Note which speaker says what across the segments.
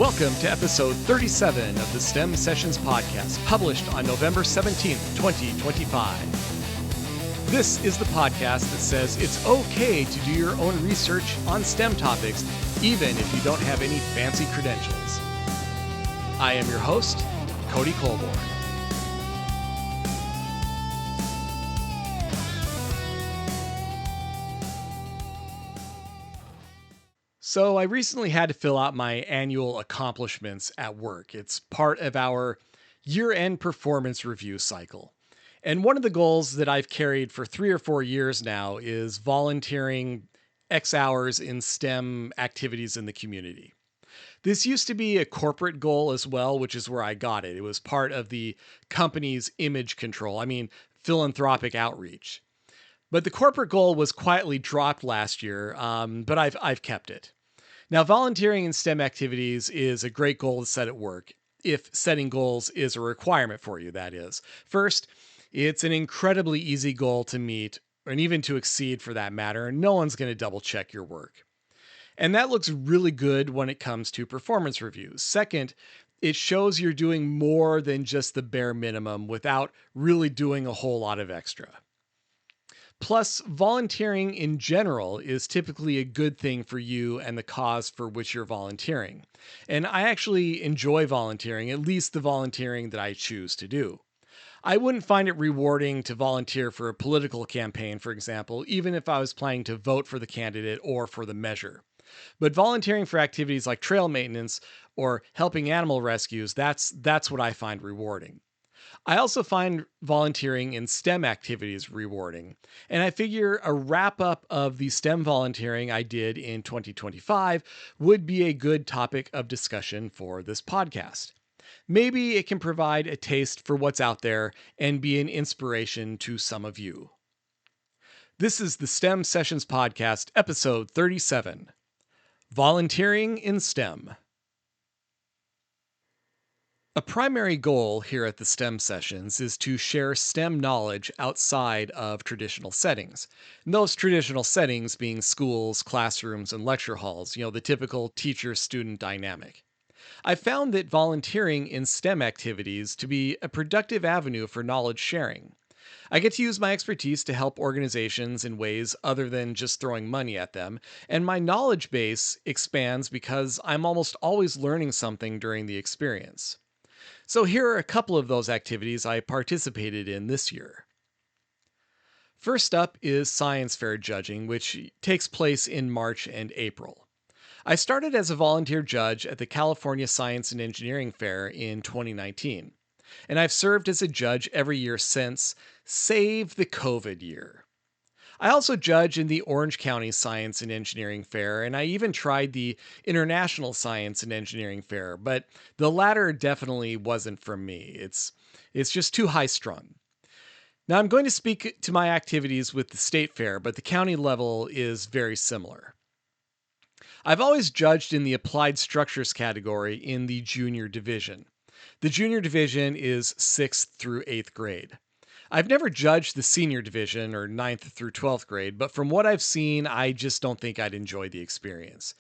Speaker 1: Welcome to episode 37 of the STEM Sessions podcast, published on November 17th, 2025. This is the podcast that says it's okay to do your own research on STEM topics, even if you don't have any fancy credentials. I am your host, Cody Colborn. So I recently had to fill out my annual accomplishments at work. It's part of our year-end performance review cycle. And one of the goals that I've carried for 3 or 4 years now is volunteering X hours in STEM activities in the community. This used to be a corporate goal as well, which is where I got it. It was part of the company's image control, philanthropic outreach. But the corporate goal was quietly dropped last year, but I've kept it. Now, volunteering in STEM activities is a great goal to set at work, if setting goals is a requirement for you, that is. First, it's an incredibly easy goal to meet, and even to exceed for that matter, and no one's going to double check your work. And that looks really good when it comes to performance reviews. Second, it shows you're doing more than just the bare minimum without really doing a whole lot of extra. Plus, volunteering in general is typically a good thing for you and the cause for which you're volunteering. And I actually enjoy volunteering, at least the volunteering that I choose to do. I wouldn't find it rewarding to volunteer for a political campaign, for example, even if I was planning to vote for the candidate or for the measure. But volunteering for activities like trail maintenance or helping animal rescues, that's what I find rewarding. I also find volunteering in STEM activities rewarding, and I figure a wrap-up of the STEM volunteering I did in 2025 would be a good topic of discussion for this podcast. Maybe it can provide a taste for what's out there and be an inspiration to some of you. This is the STEM Sessions Podcast, episode 37, Volunteering in STEM. A primary goal here at the STEM Sessions is to share STEM knowledge outside of traditional settings. And those traditional settings being schools, classrooms, and lecture halls, the typical teacher-student dynamic. I found that volunteering in STEM activities to be a productive avenue for knowledge sharing. I get to use my expertise to help organizations in ways other than just throwing money at them, and my knowledge base expands because I'm almost always learning something during the experience. So here are a couple of those activities I participated in this year. First up is science fair judging, which takes place in March and April. I started as a volunteer judge at the California Science and Engineering Fair in 2019, and I've served as a judge every year since, save the COVID year. I also judge in the Orange County Science and Engineering Fair, and I even tried the International Science and Engineering Fair, but the latter definitely wasn't for me. It's just too high strung. Now I'm going to speak to my activities with the state fair, but the county level is very similar. I've always judged in the applied structures category in the junior division. The junior division is 6th through 8th grade. I've never judged the senior division or 9th through 12th grade, but from what I've seen, I just don't think I'd enjoy the experience.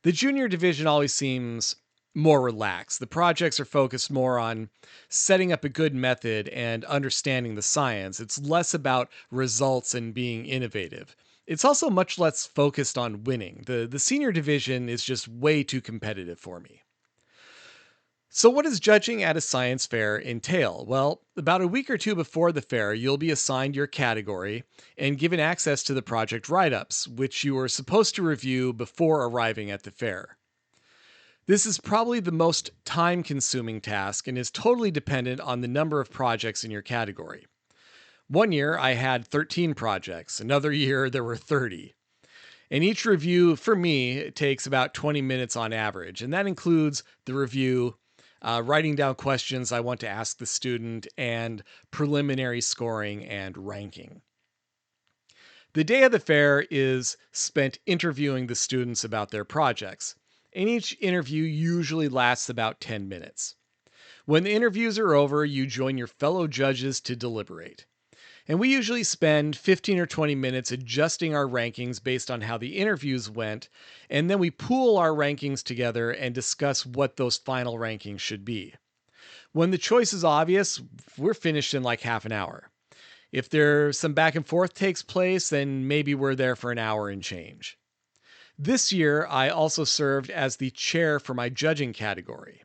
Speaker 1: The junior division always seems more relaxed. The projects are focused more on setting up a good method and understanding the science. It's less about results and being innovative. It's also much less focused on winning. The senior division is just way too competitive for me. So what does judging at a science fair entail? Well, about a week or two before the fair, you'll be assigned your category and given access to the project write-ups, which you are supposed to review before arriving at the fair. This is probably the most time-consuming task and is totally dependent on the number of projects in your category. One year, I had 13 projects. Another year, there were 30. And each review, for me, takes about 20 minutes on average, and that includes the review, writing down questions I want to ask the student, and preliminary scoring and ranking. The day of the fair is spent interviewing the students about their projects, and each interview usually lasts about 10 minutes. When the interviews are over, you join your fellow judges to deliberate. And we usually spend 15 or 20 minutes adjusting our rankings based on how the interviews went, and then we pool our rankings together and discuss what those final rankings should be. When the choice is obvious, we're finished in like half an hour. If there's some back and forth takes place, then maybe we're there for an hour and change. This year, I also served as the chair for my judging category.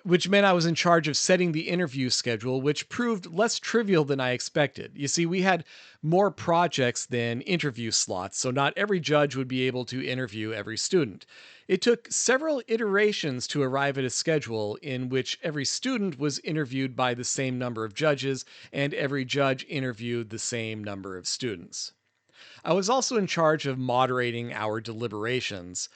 Speaker 1: Which meant I was in charge of setting the interview schedule, which proved less trivial than I expected. You see, we had more projects than interview slots, so not every judge would be able to interview every student. It took several iterations to arrive at a schedule in which every student was interviewed by the same number of judges and every judge interviewed the same number of students. I was also in charge of moderating our deliberations,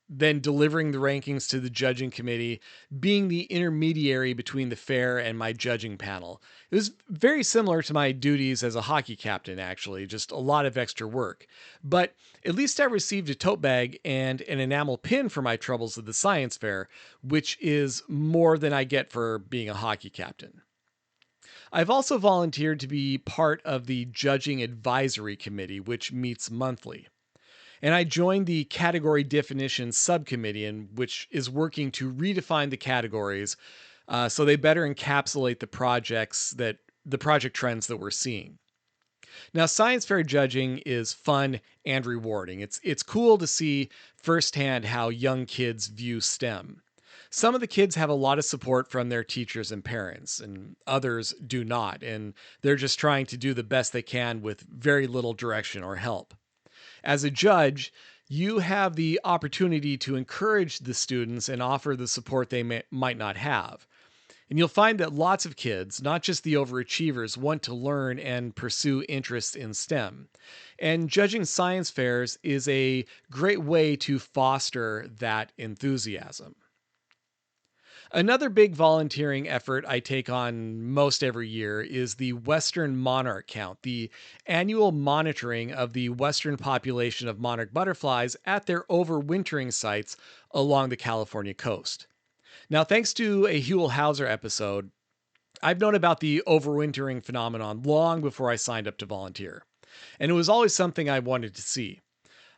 Speaker 1: then delivering the rankings to the judging committee, being the intermediary between the fair and my judging panel. It was very similar to my duties as a hockey captain, actually, just a lot of extra work. But at least I received a tote bag and an enamel pin for my troubles at the science fair, which is more than I get for being a hockey captain. I've also volunteered to be part of the Judging Advisory Committee, which meets monthly. And I joined the Category Definition Subcommittee, which is working to redefine the categories so they better encapsulate the project trends that we're seeing. Now, science fair judging is fun and rewarding. It's cool to see firsthand how young kids view STEM. Some of the kids have a lot of support from their teachers and parents, and others do not, and they're just trying to do the best they can with very little direction or help. As a judge, you have the opportunity to encourage the students and offer the support they might not have. And you'll find that lots of kids, not just the overachievers, want to learn and pursue interests in STEM. And judging science fairs is a great way to foster that enthusiasm. Another big volunteering effort I take on most every year is the Western Monarch Count, the annual monitoring of the Western population of monarch butterflies at their overwintering sites along the California coast. Now, thanks to a Huell Hauser episode, I've known about the overwintering phenomenon long before I signed up to volunteer, and it was always something I wanted to see.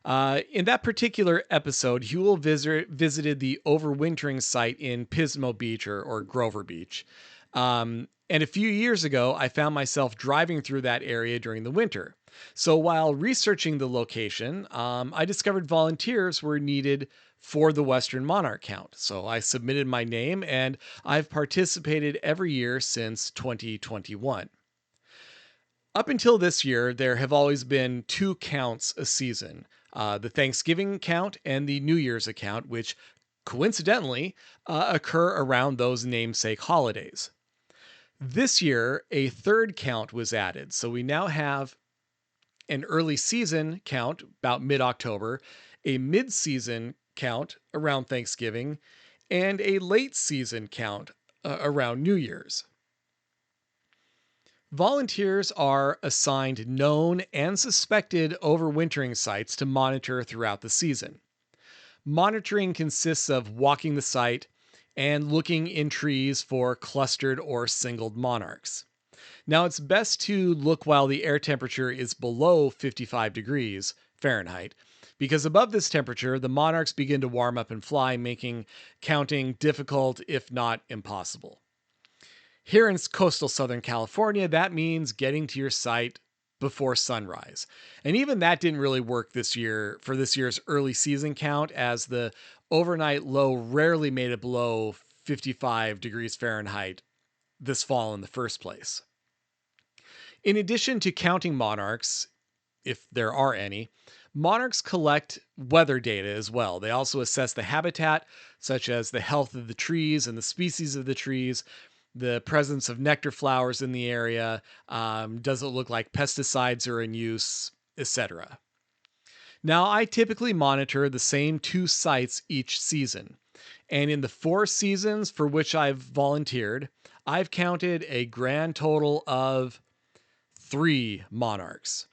Speaker 1: In that particular episode, Huell visited the overwintering site in Pismo Beach or Grover Beach. And a few years ago, I found myself driving through that area during the winter. So while researching the location, I discovered volunteers were needed for the Western Monarch Count. So I submitted my name and I've participated every year since 2021. Up until this year, there have always been two counts a season, the Thanksgiving count and the New Year's account, which coincidentally occur around those namesake holidays. This year, a third count was added, so we now have an early season count about mid October, a mid season count around Thanksgiving, and a late season count around New Year's. Volunteers are assigned known and suspected overwintering sites to monitor throughout the season. Monitoring consists of walking the site and looking in trees for clustered or singled monarchs. Now, it's best to look while the air temperature is below 55 degrees Fahrenheit, because above this temperature, the monarchs begin to warm up and fly, making counting difficult, if not impossible. Here in coastal Southern California, that means getting to your site before sunrise. And even that didn't really work this year for this year's early season count, as the overnight low rarely made it below 55 degrees Fahrenheit this fall in the first place. In addition to counting monarchs, if there are any, monarchs collect weather data as well. They also assess the habitat, such as the health of the trees and the species of the trees, the presence of nectar flowers in the area, does it look like pesticides are in use, etc. Now, I typically monitor the same two sites each season. And in the 4 seasons for which I've volunteered, I've counted a grand total of 3 monarchs.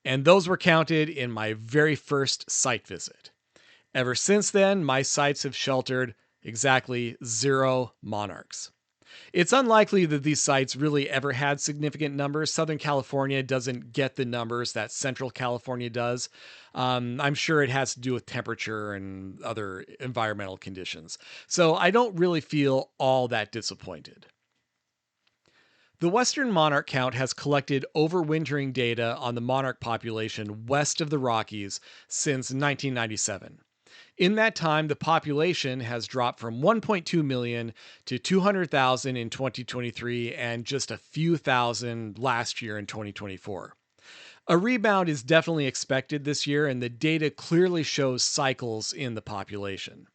Speaker 1: And those were counted in my very first site visit. Ever since then, my sites have sheltered exactly 0 monarchs. It's unlikely that these sites really ever had significant numbers. Southern California doesn't get the numbers that Central California does. I'm sure it has to do with temperature and other environmental conditions. So I don't really feel all that disappointed. The Western monarch count has collected overwintering data on the monarch population west of the Rockies since 1997. In that time, the population has dropped from 1.2 million to 200,000 in 2023 and just a few thousand last year in 2024. A rebound is definitely expected this year, and the data clearly shows cycles in the population.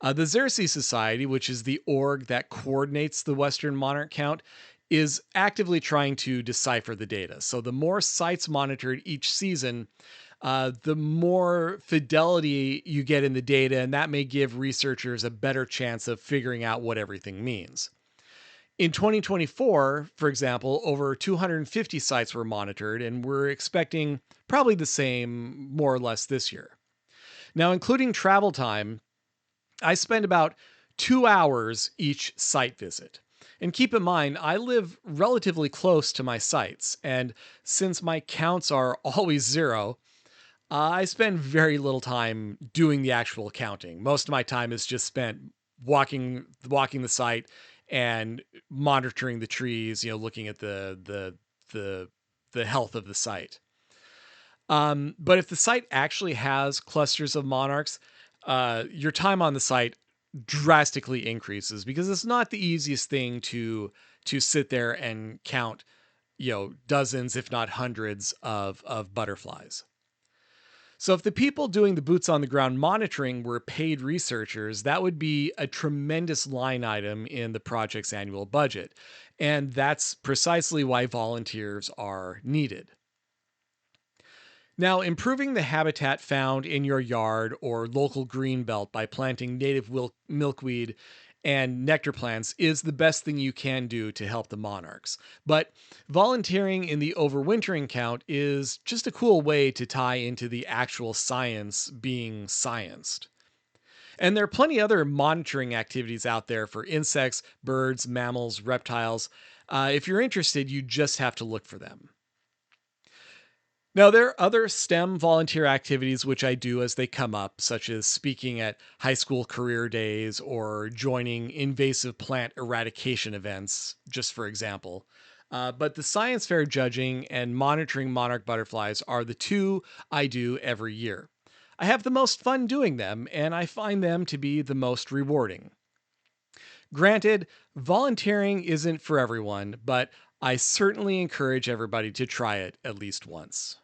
Speaker 1: The Xerces Society, which is the org that coordinates the Western monarch count, is actively trying to decipher the data. So the more sites monitored each season, the more fidelity you get in the data, and that may give researchers a better chance of figuring out what everything means. In 2024, for example, over 250 sites were monitored, and we're expecting probably the same more or less this year. Now, including travel time, I spend about 2 hours each site visit. And keep in mind, I live relatively close to my sites, and since my counts are always zero, I spend very little time doing the actual counting. Most of my time is just spent walking the site and monitoring the trees, looking at the health of the site. But if the site actually has clusters of monarchs, your time on the site drastically increases because it's not the easiest thing to sit there and count, dozens, if not hundreds of butterflies. So if the people doing the boots on the ground monitoring were paid researchers, that would be a tremendous line item in the project's annual budget. And that's precisely why volunteers are needed. Now, improving the habitat found in your yard or local greenbelt by planting native milkweed and nectar plants is the best thing you can do to help the monarchs. But volunteering in the overwintering count is just a cool way to tie into the actual science being scienced. And there are plenty other monitoring activities out there for insects, birds, mammals, reptiles. If you're interested, you just have to look for them. Now, there are other STEM volunteer activities which I do as they come up, such as speaking at high school career days or joining invasive plant eradication events, just for example. But the science fair judging and monitoring monarch butterflies are the two I do every year. I have the most fun doing them, and I find them to be the most rewarding. Granted, volunteering isn't for everyone, but I certainly encourage everybody to try it at least once.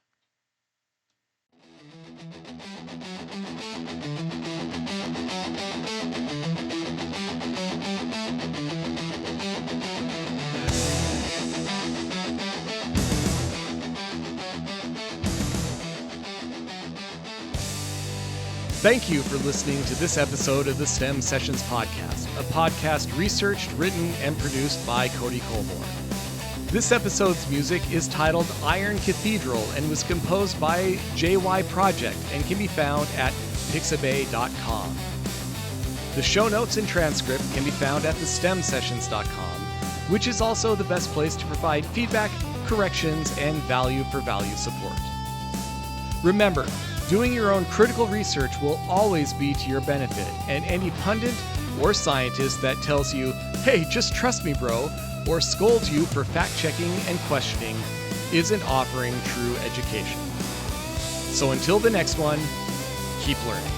Speaker 1: Thank you for listening to this episode of the STEM Sessions Podcast, a podcast researched, written, and produced by Cody Colborn. This episode's music is titled Iron Cathedral and was composed by JY Project and can be found at pixabay.com. The show notes and transcript can be found at thestemsessions.com, which is also the best place to provide feedback, corrections, and value for value support. Remember, doing your own critical research will always be to your benefit, and any pundit or scientist that tells you, hey, just trust me, bro, or scolds you for fact-checking and questioning isn't offering true education. So until the next one, keep learning.